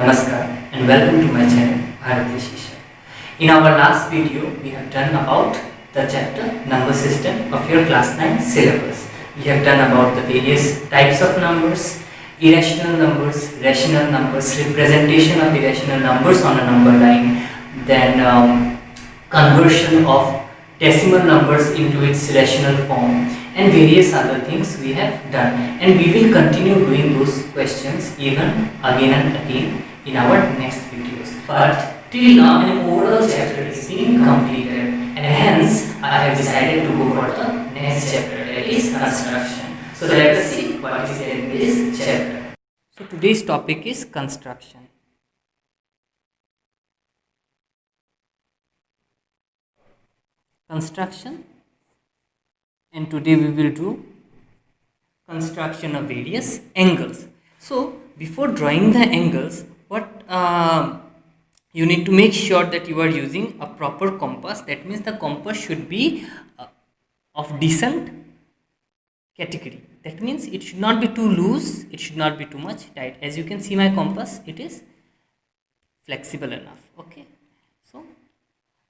Namaskar and welcome to my channel Bharatiya Shisha. In our last video, we have done about the chapter number system of your class 9 syllabus. We have done about the various types of numbers, irrational numbers, rational numbers, representation of irrational numbers on a number line, then conversion of decimal numbers into its rational form, and various other things we have done, and we will continue doing those questions even again and again in our next videos. But till now an overall chapter is being completed, and hence I have decided to go for the next chapter, that is construction. So let us see what is there in this chapter. So today's topic is construction. Construction, and today we will do construction of various angles. So before drawing the angles, what you need to make sure that you are using a proper compass. That means the compass should be of decent category. That means it should not be too loose, it should not be too much tight. As you can see, my compass, it is flexible enough. Okay, so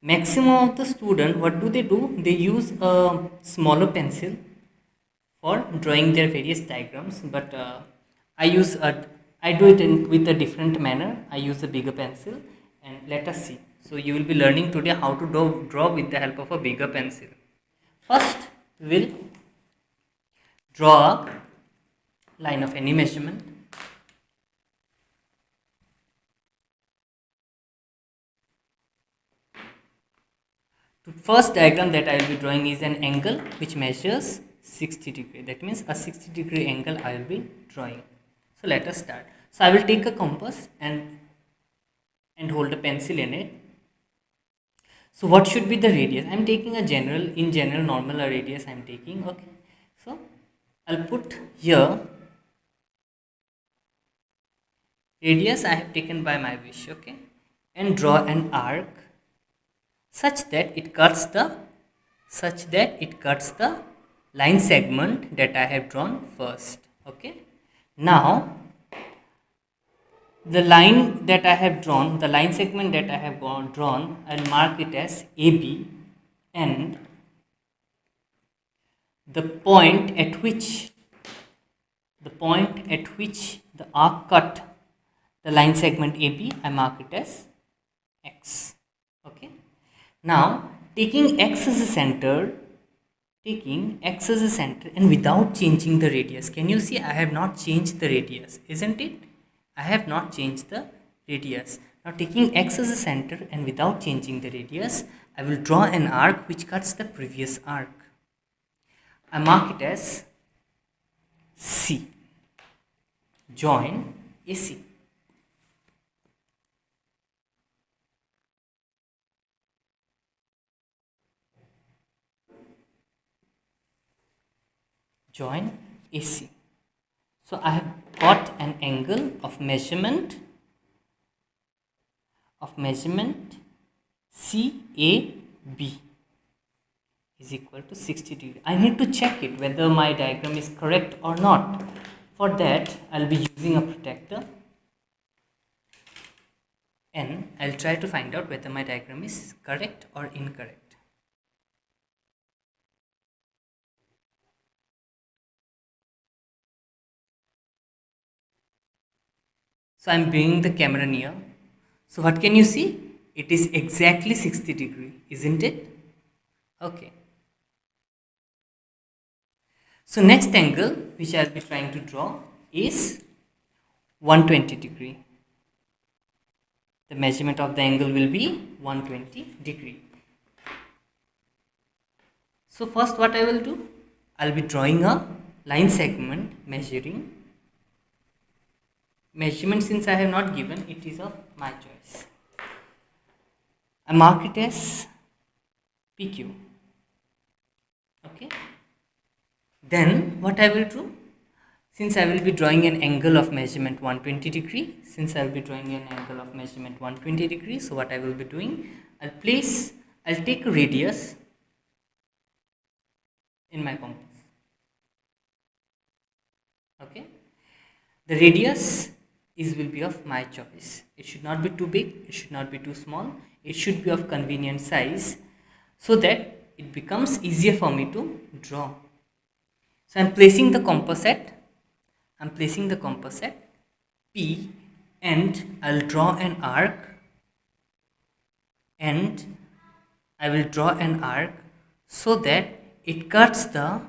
maximum of the student, what do? They use a smaller pencil for drawing their various diagrams, but I do it with a different manner. I use a bigger pencil, and let us see. So you will be learning today how to draw with the help of a bigger pencil. First, we will draw a line of any measurement. The first diagram that I will be drawing is an angle which measures 60 degree. That means a 60 degree angle I will be drawing. So let us start. So I will take a compass and hold a pencil in it. So what should be the radius? I am taking a general normal radius I am taking. Okay, so I'll put here radius I have taken by my wish. Okay, and draw an arc such that it cuts the line segment that I have drawn first. Okay, now the line that I have drawn, the line segment that I have drawn, I'll mark it as AB, and the point at which the arc cut the line segment AB, I mark it as X. Okay, now taking X as a center, and without changing the radius, can you see I have not changed the radius, isn't it? I have not changed the radius. Now taking X as a center and without changing the radius, I will draw an arc which cuts the previous arc. I mark it as C. Join AC. Join AC. So I have got an angle of measurement CAB is equal to 60 degree. I need to check it whether my diagram is correct or not. For that, I'll be using a protractor, and I'll try to find out whether my diagram is correct or incorrect. So I'm bringing the camera near. So what can you see? It is exactly 60 degree, isn't it? Okay. So next angle which I'll be trying to draw is 120 degree. The measurement of the angle will be 120 degree. So first what I will do, I'll be drawing a line segment measurement. Since I have not given, it is of my choice. I mark it as PQ. Okay. Then what I will do, since I will be drawing an angle of measurement 120 degree, so what I will be doing, I'll take a radius in my compass. Okay, the radius is will be of my choice. It should not be too big, it should not be too small, it should be of convenient size so that it becomes easier for me to draw. So I'm placing the compass at P, and I'll draw an arc, and I will draw an arc so that it cuts the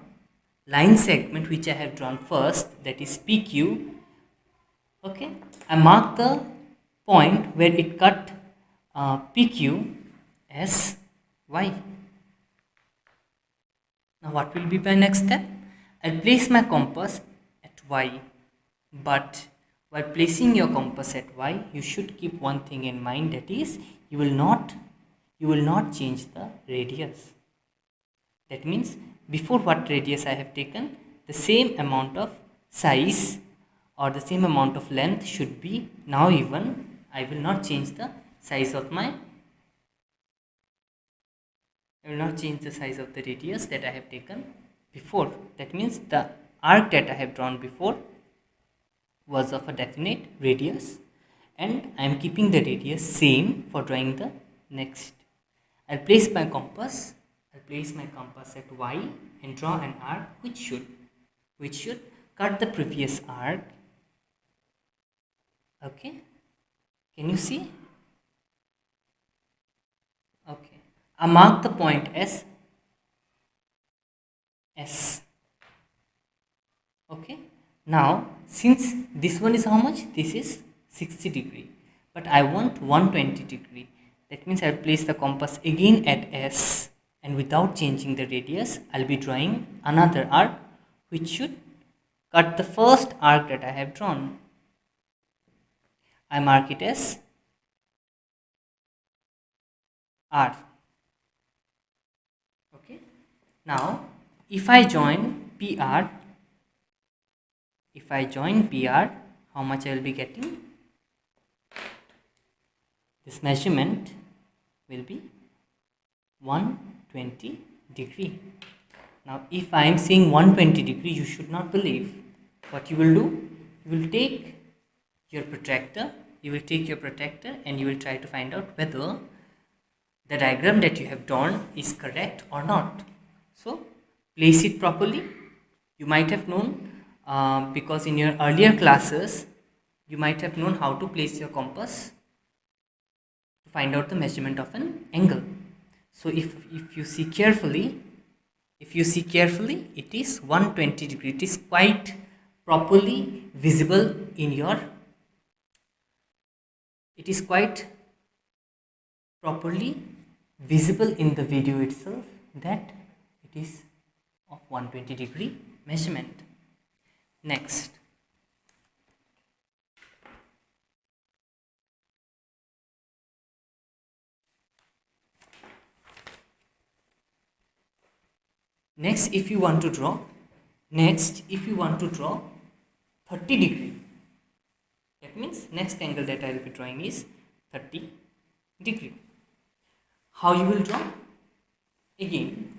line segment which I have drawn first, that is PQ. Okay, I mark the point where it cut PQ as Y. Now what will be my next step? I'll place my compass at Y, but while placing your compass at Y, you should keep one thing in mind, that is you will not change the radius. That means before what radius I have taken, the same amount of size or the same amount of length should be now even. I will not change the size of the radius that I have taken before. That means the arc that I have drawn before was of a definite radius, and I am keeping the radius same for drawing the next. I'll place my compass at Y and draw an arc which should cut the previous arc. Okay, can you see? Okay, I mark the point as S. Okay, now since this one is how much? This is 60 degree, but I want 120 degree. That means I'll place the compass again at S, and without changing the radius, I'll be drawing another arc which should cut the first arc that I have drawn. I mark it as R. Okay, now if I join PR, how much I will be getting? This measurement will be 120 degree. Now if I am saying 120 degree, you should not believe. What you will do, you will take your protractor and you will try to find out whether the diagram that you have drawn is correct or not. So place it properly. You might have known because in your earlier classes you might have known how to place your compass to find out the measurement of an angle. So if you see carefully, it is 120 degree. It is quite properly visible in your, it is quite properly visible in the video itself that it is of 120 degree measurement. Next, if you want to draw 30 degree, that means next angle that I will be drawing is 30 degree. How you will draw? Again,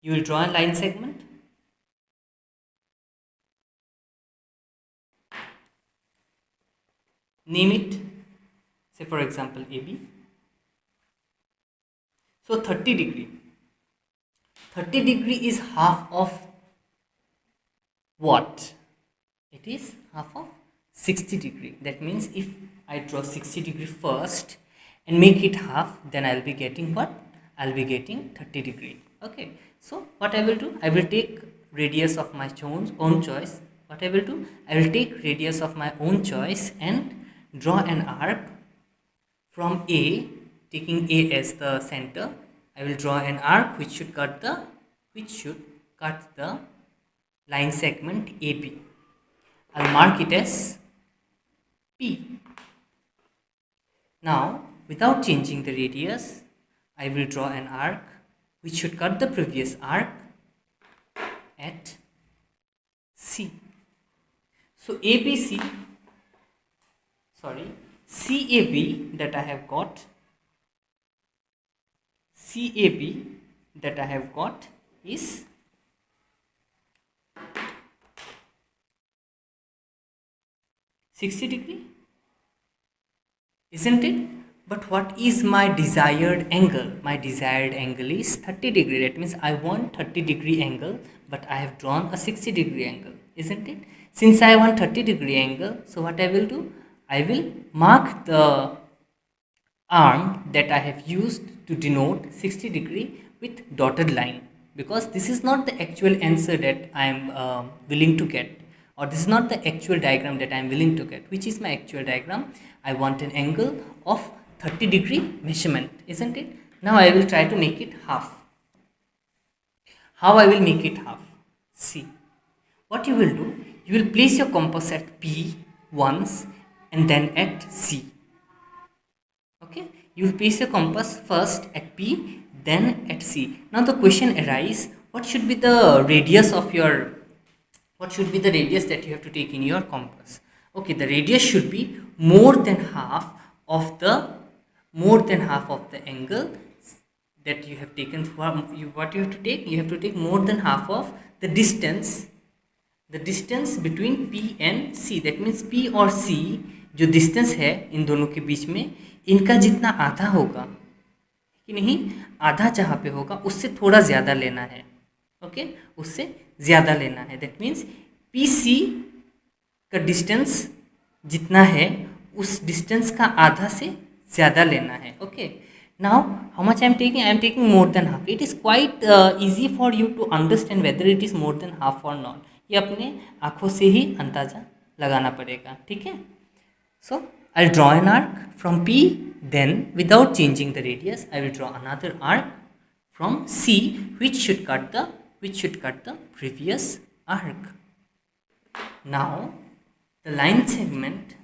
you will draw a line segment, name it, say for example AB. So 30 degree is half of what? It is half of 60 degree. That means if I draw 60 degree first and make it half, then I'll be getting what? I'll be getting 30 degree. Okay, so what I will do, I will take radius of my own choice. What I will do, I will take radius of my own choice and draw an arc from A, taking A as the center. I will draw an arc which should cut the line segment AB. I'll mark it as P. Now, without changing the radius, I will draw an arc which should cut the previous arc at C. So CAB that I have got is 60 degree, isn't it? But what is my desired angle? My desired angle is 30 degree. That means I want 30 degree angle, but I have drawn a 60 degree angle, isn't it? Since I want 30 degree angle, so what I will do? I will mark the arm that I have used to denote 60 degree with dotted line, because this is not the actual answer that I am willing to get, or this is not the actual diagram that I am willing to get. Which is my actual diagram? I want an angle of 30 degree measurement, isn't it? Now I will try to make it half. How I will make it half? See, what you will do, you will place your compass at P once and then at C. Okay, you will place your compass first at P, then at C. Now the question arises, what should be the radius of your, what should be the radius that you have to take in your compass? Okay, the radius should be more than half of the, more than half of the angle that you have taken. From you, what you have to take, you have to take more than half of the distance, the distance between P and C. That means P और C जो distance है इन दोनों के बीच में, इनका जितना आधा होगा कि नहीं, आधा जहाँ पे होगा उससे थोड़ा ज़्यादा लेना है. ओके, उससे ज़्यादा लेना है. दैट मीन्स पी सी का डिस्टेंस जितना है उस डिस्टेंस का आधा से ज़्यादा लेना है. Okay, now how much I am taking more than half. It is quite easy for you to understand whether it is more than half or not. ये अपने आँखों से ही अंदाज़ा लगाना पड़ेगा. ठीक है. So I'll draw an arc from P, then without changing the radius I will draw another arc from C which should cut the previous arc. Now the line segment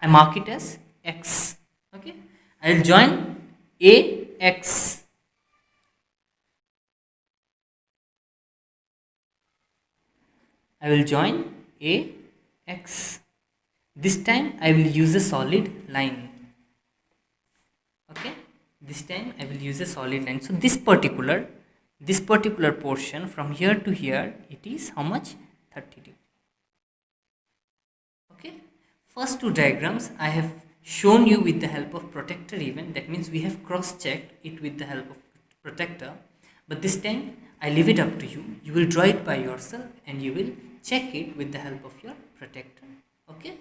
I mark it as X. Okay, I will join AX. I will join AX. This time I will use a solid line. Okay, this time I will use a solid line. So this particular portion from here to here, it is how much? 30 degree. Okay, first two diagrams I have shown you with the help of protractor even. That means we have cross-checked it with the help of protractor. But this time I leave it up to you. You will draw it by yourself and you will check it with the help of your protractor. Okay.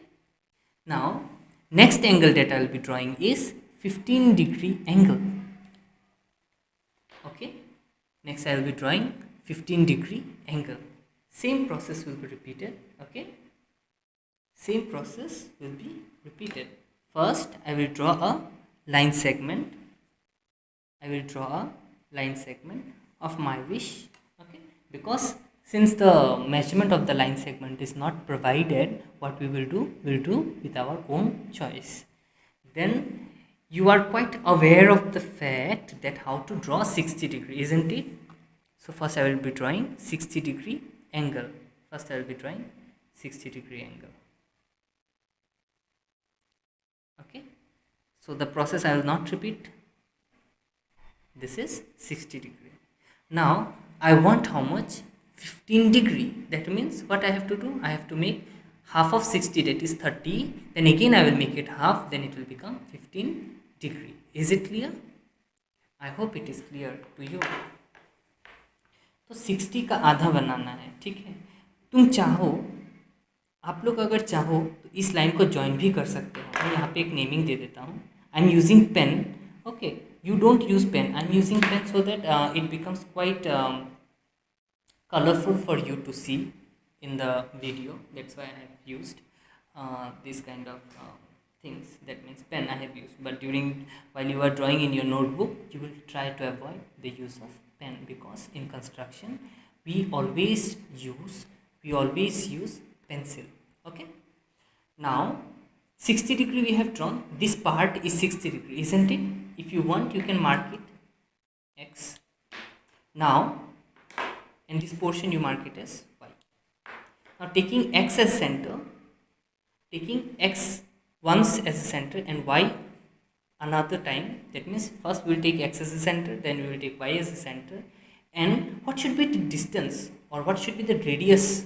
Now, next angle that I will be drawing is 15 degree angle. Okay, next I will be drawing 15 degree angle. Same process will be repeated. Okay, same process will be repeated. First, I will draw a line segment. I will draw a line segment of my wish. Okay, because since the measurement of the line segment is not provided, what we will do with our own choice. Then you are quite aware of the fact that how to draw 60 degree, isn't it? So first I will be drawing 60 degree angle. First I will be drawing 60 degree angle. Okay, so the process I will not repeat. This is 60 degree. Now I want how much? 15 degree. That means what I have to do? I have to make half of 60, that is 30. Then again I will make it half, then it will become 15 degree. Is it clear? I hope it is clear to you. तो 60 का आधा बनाना है. ठीक है, तुम चाहो, आप लोग अगर चाहो तो इस लाइन को ज्वाइन भी कर सकते हो. मैं यहाँ पे एक नेमिंग दे देता हूँ. I am using pen. Okay, you don't use pen. I'm using pen so that it becomes quite colorful for you to see in the video. That's why I have used this kind of things. That means pen I have used, but while you are drawing in your notebook, you will try to avoid the use of pen, because in construction we always use pencil. Okay, now 60 degree we have drawn. This part is 60 degree, isn't it? If you want, you can mark it X. Now, in this portion you mark it as Y. Now taking X as center, taking X once as a center and Y another time. That means first we will take X as a center, then we will take Y as a center. And what should be the distance, or what should be the radius?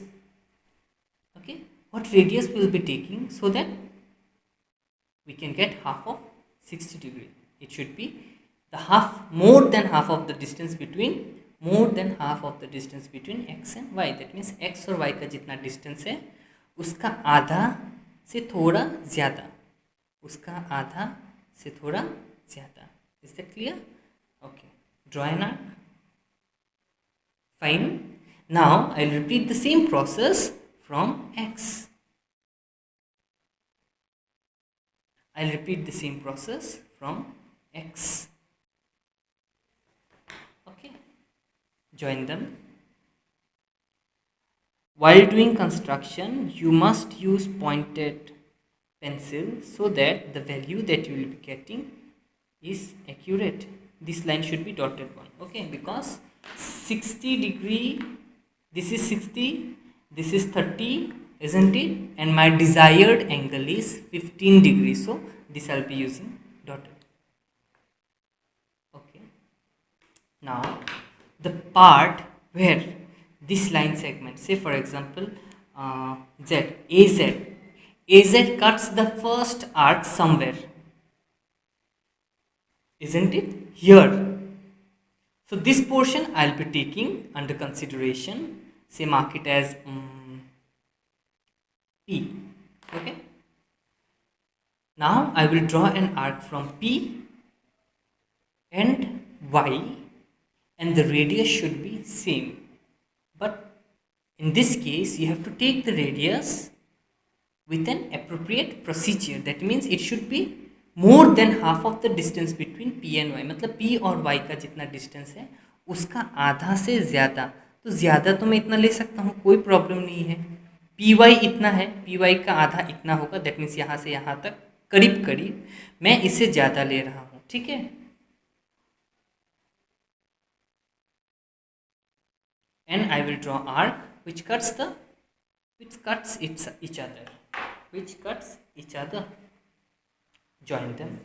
Okay, what radius we'll be taking so that we can get half of 60 degree. It should be the half, more than half of the distance between x and y. That means x और y का जितना distance है उसका आधा से थोड़ा ज़्यादा, Is that clear? Okay, draw an arc. Fine. Now I'll repeat the same process from x. Okay, join them. While doing construction, you must use pointed pencil so that the value that you will be getting is accurate. This line should be dotted one. Okay, because 60 degree, this is 60, this is 30, isn't it? And my desired angle is 15 degrees, so this I'll be using dotted. Okay, now the part where this line segment, say for example AZ cuts the first arc somewhere, isn't it? Here. So this portion I'll be taking under consideration, say mark it as P. Okay. Now I will draw an arc from P and Y, and the radius should be same. But in this case, you have to take the radius with an appropriate procedure. That means it should be more than half of the distance between P and Y. मतलब P और Y का जितना distance है उसका आधा से ज़्यादा, तो ज़्यादा तो मैं इतना ले सकता हूँ, कोई प्रॉब्लम नहीं है. पी वाई इतना है, पी वाई का आधा इतना होगा, दैट मीन्स यहाँ से यहाँ तक करीब करीब मैं इससे ज़्यादा ले रहा हूँ. ठीक है. And I will draw arc which cuts each other. Join them.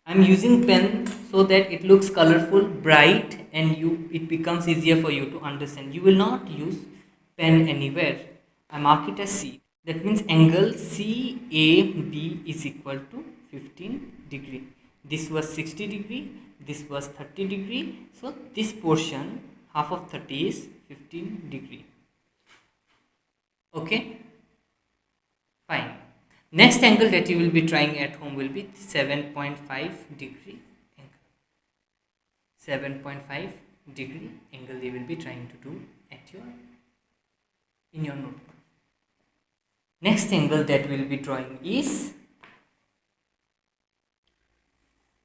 I am using pen so that it looks colorful, bright, and it becomes easier for you to understand. You will not use pen anywhere. I mark it as C. That means angle CAB is equal to 15 degree. This was 60 degree, this was 30 degree. So this portion, half of 30 is 15 degree. Okay, fine. Next angle that you will be trying at home will be 7.5 degree angle. 7.5 degree angle they will be trying to do in your notebook. Next angle that we will be drawing is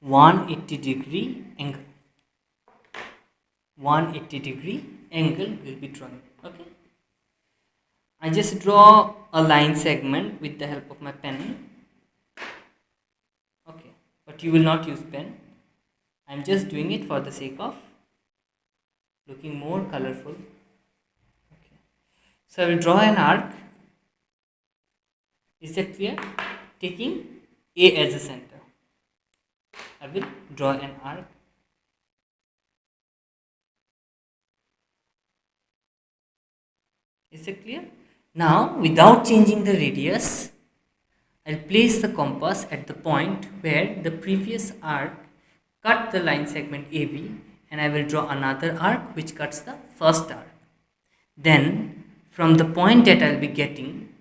180 degree angle. 180 degree angle will be drawing. Okay. I just draw a line segment with the help of my pen. Okay, but you will not use pen. I am just doing it for the sake of looking more colorful. Okay. So I will draw an arc. Is that clear? Taking A as a center, I will draw an arc. Is it clear? Now, without changing the radius, I'll place the compass at the point where the previous arc cut the line segment AB, and I will draw another arc which cuts the first arc. Then, from the point that I'll be getting,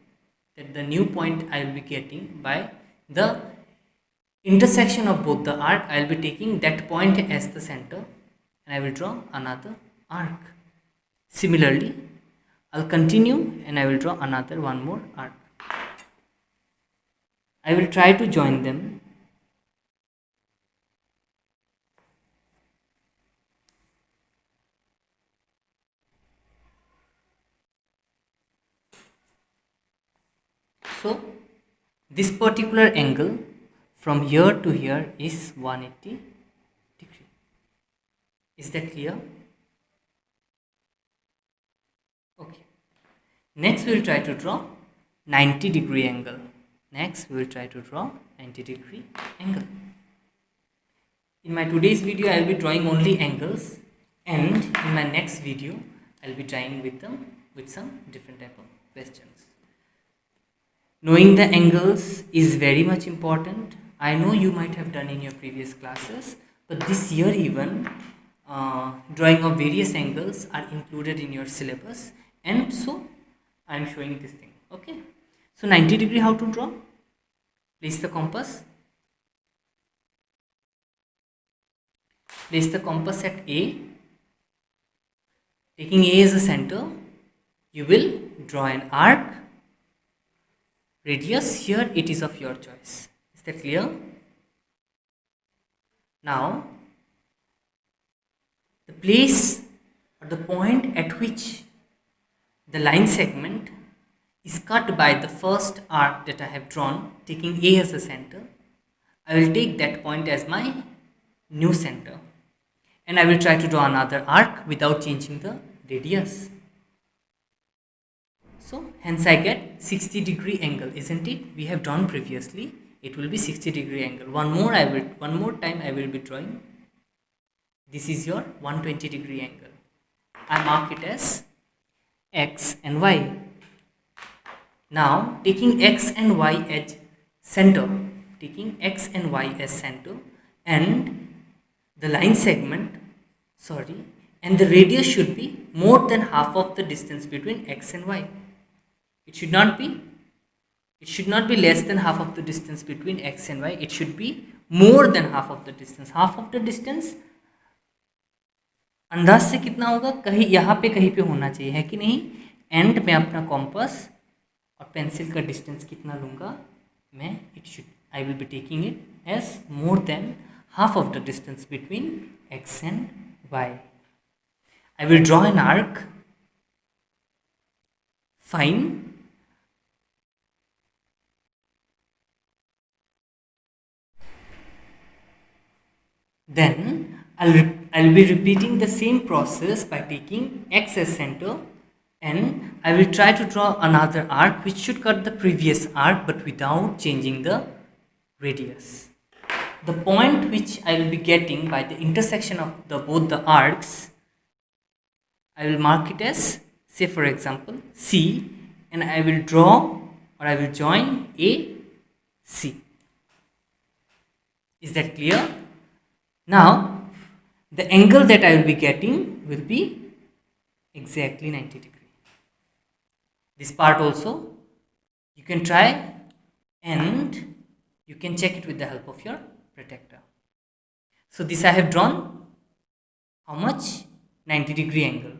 the new point I'll be getting by the intersection of both the arc, I'll be taking that point as the center, and I will draw another arc. Similarly, I'll continue and I will draw one more arc. I will try to join them. So, this particular angle from here to here is 180 degree. Is that clear? Okay. Next we will try to draw 90 degree angle. In my today's video, I will be drawing only angles, and in my next video, I will be trying with some different type of questions. Knowing the angles is very much important. I know you might have done in your previous classes, but this year even drawing of various angles are included in your syllabus, and so I am showing this thing. Okay, so 90 degree how to draw? Place the compass. Place the compass at A. Taking A as a center, you will draw an arc. Radius here it is of your choice. Is that clear? Now, the place or the point at which the line segment is cut by the first arc that I have drawn, taking A as a center, I will take that point as my new center, and I will try to draw another arc without changing the radius. So hence I get 60 degree angle, isn't it? We have drawn previously. It will be 60 degree angle. One more time I will be drawing. This is your 120 degree angle. I mark it as X and Y. Now taking X and Y as center, and the line segment, and the radius should be more than half of the distance between X and Y. It should not be less than half of the distance between X and Y. It should be more than half of the distance. Half of the distance अंदाज से कितना होगा? कहीं यहाँ पे कहीं पे होना चाहिए, है कि नहीं? एंड मैं अपना कॉम्पस और पेंसिल का डिस्टेंस कितना लूँगा? मैं I will be taking it as more than half of the distance between X and Y. I will draw an arc. Fine. Then I'll be repeating the same process by taking X as center, and I will try to draw another arc which should cut the previous arc but without changing the radius. The point which I will be getting by the intersection of both the arcs, I will mark it as, say for example, C, and I will draw or I will join A, C. Is that clear? Now, the angle that I will be getting will be exactly 90 degree. This part also you can try and you can check it with the help of your protractor. So this I have drawn how much? 90 degree angle.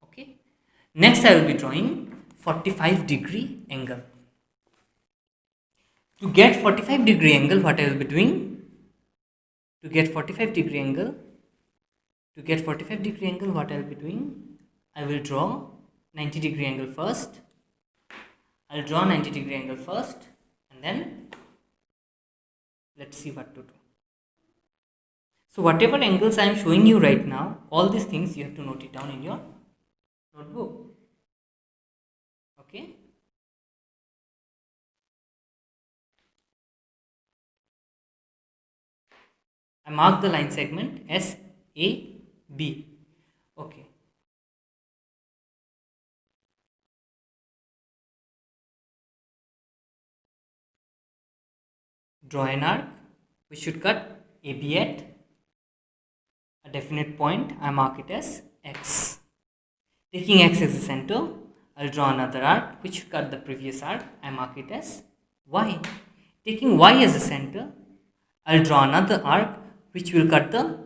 Okay. Next I will be drawing 45 degree angle. To get 45 degree angle, what I will be doing? To get 45 degree angle, what I will be doing? I will draw 90 degree angle first. I'll draw 90 degree angle first, and then let's see what to do. So whatever angles I am showing you right now, all these things you have to note it down in your notebook. Okay. I mark the line segment as A, B. Okay. Draw an arc which should cut AB at a definite point. I mark it as X. Taking X as the center, I'll draw another arc which should cut the previous arc. I mark it as Y. Taking Y as the center, I'll draw another arc which will cut the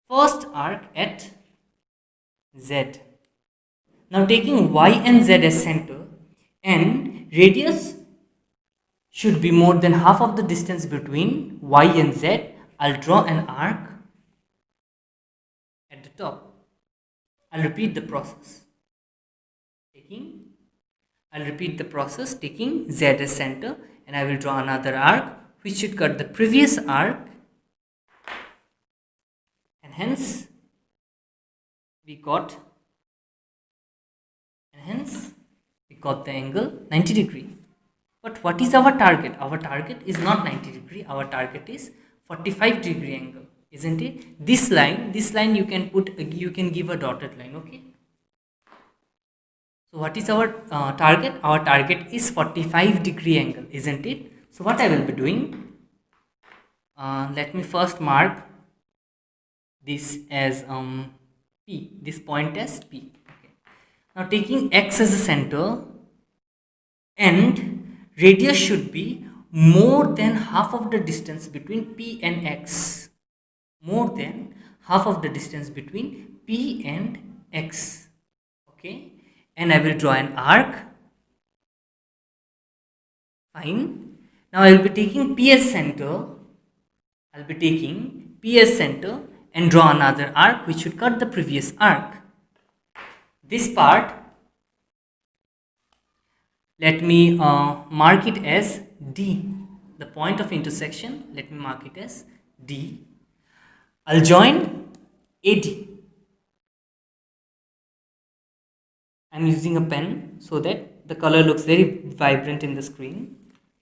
first arc at Z. Now taking Y and Z as center, and radius should be more than half of the distance between Y and Z, I'll draw an arc at the top. I'll repeat the process. Taking Z as center, and I will draw another arc which should cut the previous arc, and hence we got the angle 90 degree. But what is our target? Our target is not 90 degree. Our target is 45 degree angle. isn't it? This line you can put, you can give a dotted line. Okay, so what is our target? Our target is 45-degree angle, isn't it? So what I will be doing, let me first mark this as P, this point as P. Okay. Now taking X as a center, and radius should be more than half of the distance between P and X. More than half of the distance between P and X. Okay, and I will draw an arc. Fine. Now I will be taking P as center. I'll be taking P as center and draw another arc which should cut the previous arc. This part, let me mark it as D. The point of intersection, let me mark it as D. I'll join AD. I'm using a pen so that the color looks very vibrant in the screen.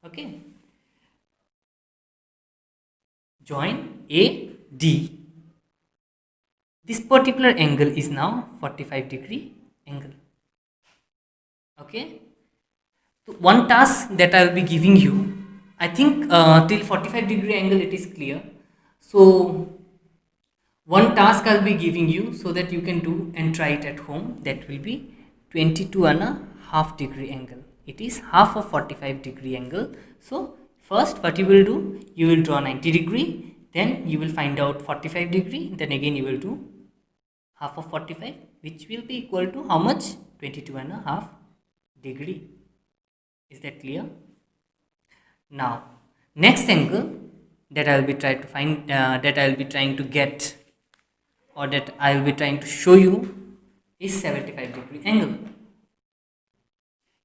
Okay. Join AD. This particular angle is now 45-degree angle. Okay. So one task that I will be giving you, I think till 45-degree angle it is clear. So one task I'll be giving you so that you can do and try it at home, that will be 22.5-degree angle. It is half of 45-degree angle. So first what you will do, you will draw 90-degree, then you will find out 45-degree, then again you will do half of 45, which will be equal to how much? 22.5-degree. Is that clear? Now next angle that I will be trying to find, that I will be trying to get, or that I will be trying to show you, is 75-degree angle.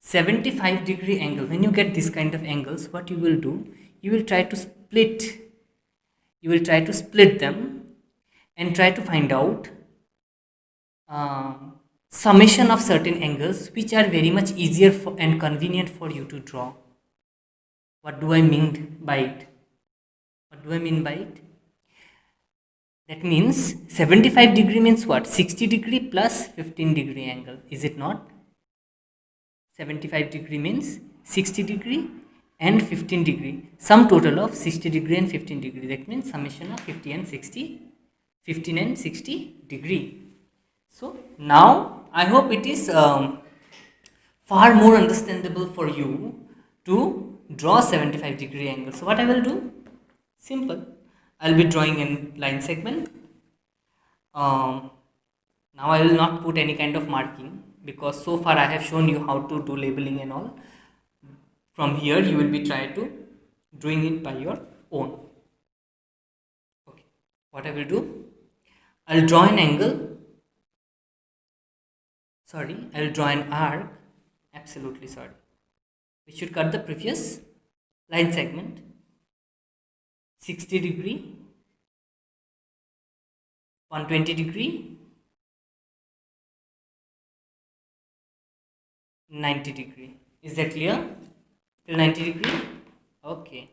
75-degree angle, when you get this kind of angles, what you will do, you will try to split them and try to find out summation of certain angles which are very much easier and convenient for you to draw. What do I mean by it? That means 75-degree means what? 60-degree plus 15-degree angle, is it not? 75-degree means 60-degree and 15-degree, sum total of 60-degree and 15-degree. That means summation of 15 and 60-degree. So now I hope it is far more understandable for you to draw 75-degree angle. So what I will do? Simple. I'll be drawing a line segment. Now I will not put any kind of marking, because so far I have shown you how to do labeling and all. From here you will be trying to doing it by your own. Okay. What I will do? I'll draw an angle. I will draw an arc. Absolutely sorry. We should cut the previous line segment. 60-degree, 120-degree, 90-degree. Is that clear? Till 90-degree? Okay.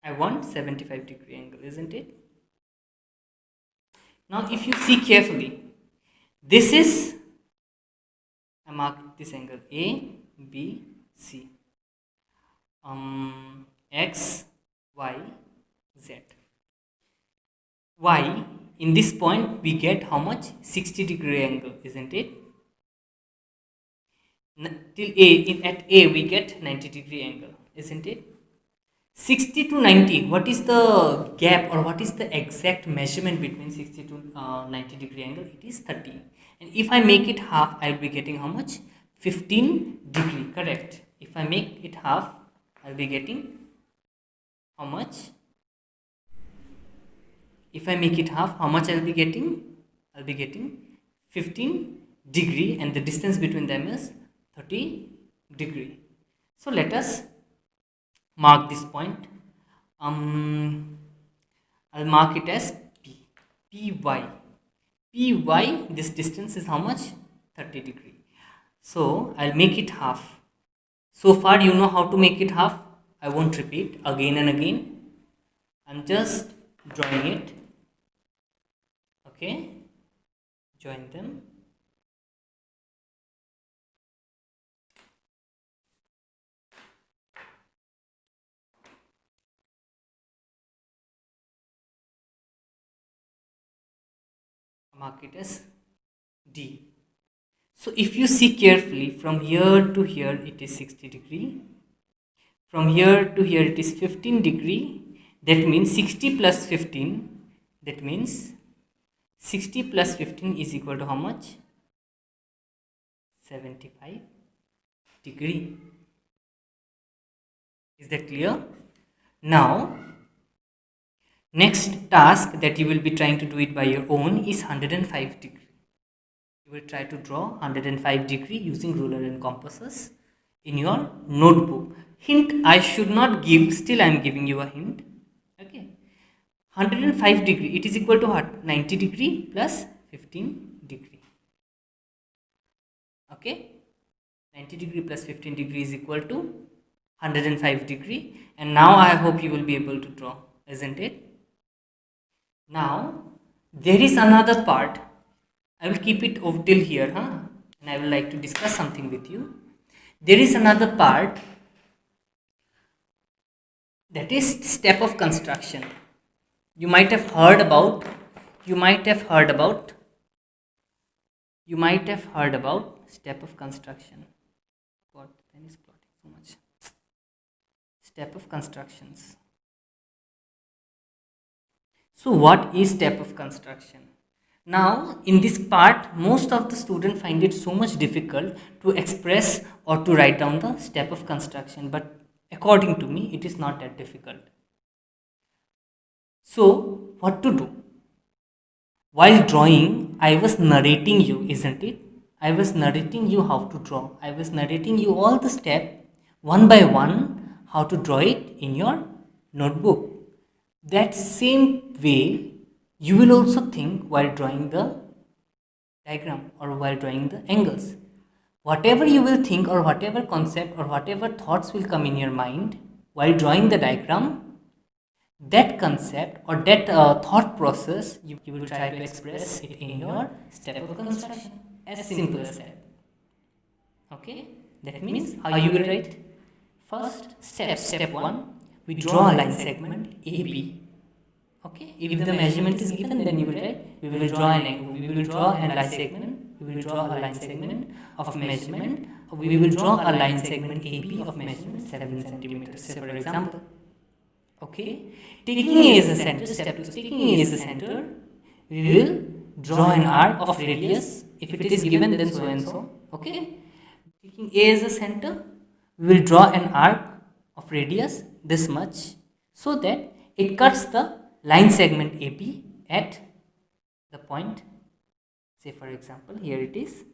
I want 75-degree angle, isn't it? Now if you see carefully, this is, I mark this angle A, B, C. X, Y, Z. Y, in this point we get how much? 60-degree angle, isn't it? Till A, at A we get 90-degree angle, isn't it? 60 to 90, what is the gap, or what is the exact measurement between 60 to 90-degree angle? It is 30. And if I make it half, I will be getting how much? 15-degree, correct? If I make it half, I will be getting how much? If I make it half, how much I will be getting? I will be getting 15-degree, and the distance between them is 30-degree. So let us mark this point. I'll mark it as P. Py. Py, this distance is how much? 30-degree. So I'll make it half. So far you know how to make it half. I won't repeat again and again. I'm just drawing it. Okay, join them. Mark it as D. So if you see carefully, from here to here it is 60 degree. From here to here it is 15 degree. That means 60 plus 15. That means 60 plus 15 is equal to how much? 75 degree. Is that clear? Now, next task that you will be trying to do it by your own is 105 degree. You will try to draw 105 degree using ruler and compasses in your notebook. Hint I should not give, still I am giving you a hint. Okay. 105 degree, it is equal to what? 90 degree plus 15 degree. Okay. 90 degree plus 15 degree is equal to 105 degree. And now I hope you will be able to draw, isn't it? Now, there is another part. I will keep it over till here, and I would like to discuss something with you. There is another part, that is step of construction. You might have heard about step of construction. God, pen is plotting so much. Step of constructions. So what is step of construction? Now, in this part, most of the students find it so much difficult to express or to write down the step of construction, but according to me, it is not that difficult. So, what to do? While drawing, I was narrating you, isn't it? I was narrating you how to draw. I was narrating you all the steps, one by one, how to draw it in your notebook. That same way, you will also think while drawing the diagram or while drawing the angles. Whatever you will think or whatever concept or whatever thoughts will come in your mind while drawing the diagram, that concept or that thought process, you will try to express it in your step of construction. As simple as that. Okay, that means how you will write? First step 1, we draw a line segment AB. Okay, if the measurement is given, then you will write, we will draw a line segment, we will draw a line segment of measurement, we will draw a line segment AB of measurement 7 centimeters, say for example. Okay, taking A as a center, step 2, taking A as a center, we will draw an arc of radius. If it is given, then so and so. Okay, taking A as a center, we will draw an arc of radius this much, so that it cuts the line segment AB at the point, say for example, here it is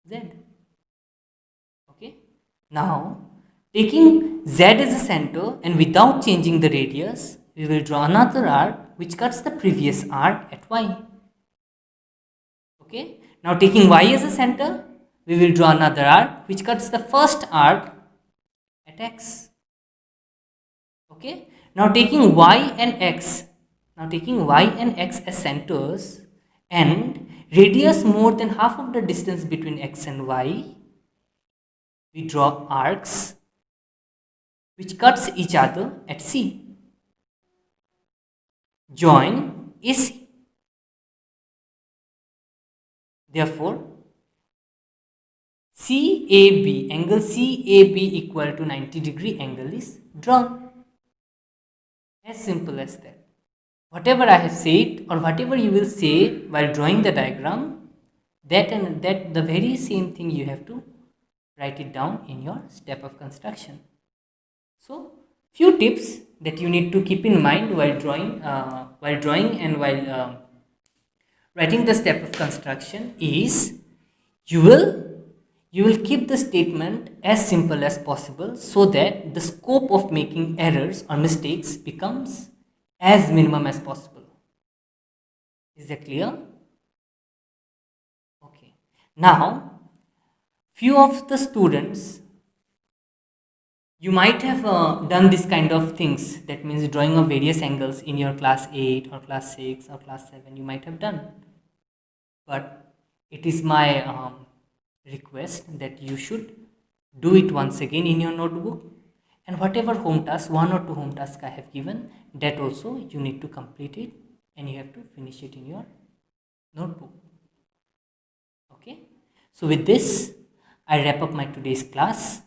Z. Okay, now taking Z as a center and without changing the radius, we will draw another arc which cuts the previous arc at Y. Okay, now taking Y as a center, we will draw another arc which cuts the first arc at X. Okay, now taking Y and X as centers and radius more than half of the distance between X and Y, we draw arcs which cuts each other at C. Join is, therefore, angle CAB equal to 90 degree angle is drawn. As simple as that. Whatever I have said or whatever you will say while drawing the diagram, that the very same thing you have to write it down in your step of construction. So, few tips that you need to keep in mind while drawing and while writing the step of construction is you will keep the statement as simple as possible so that the scope of making errors or mistakes becomes as minimum as possible. Is that clear? Okay. Now, few of the students You might have done this kind of things, that means drawing of various angles in your class 8 or class 6 or class 7, you might have done. But it is my request that you should do it once again in your notebook, and whatever home task, one or two home tasks I have given, that also you need to complete it and you have to finish it in your notebook. Okay, so with this I wrap up my today's class.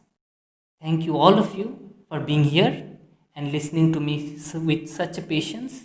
Thank you all of you for being here and listening to me with such a patience.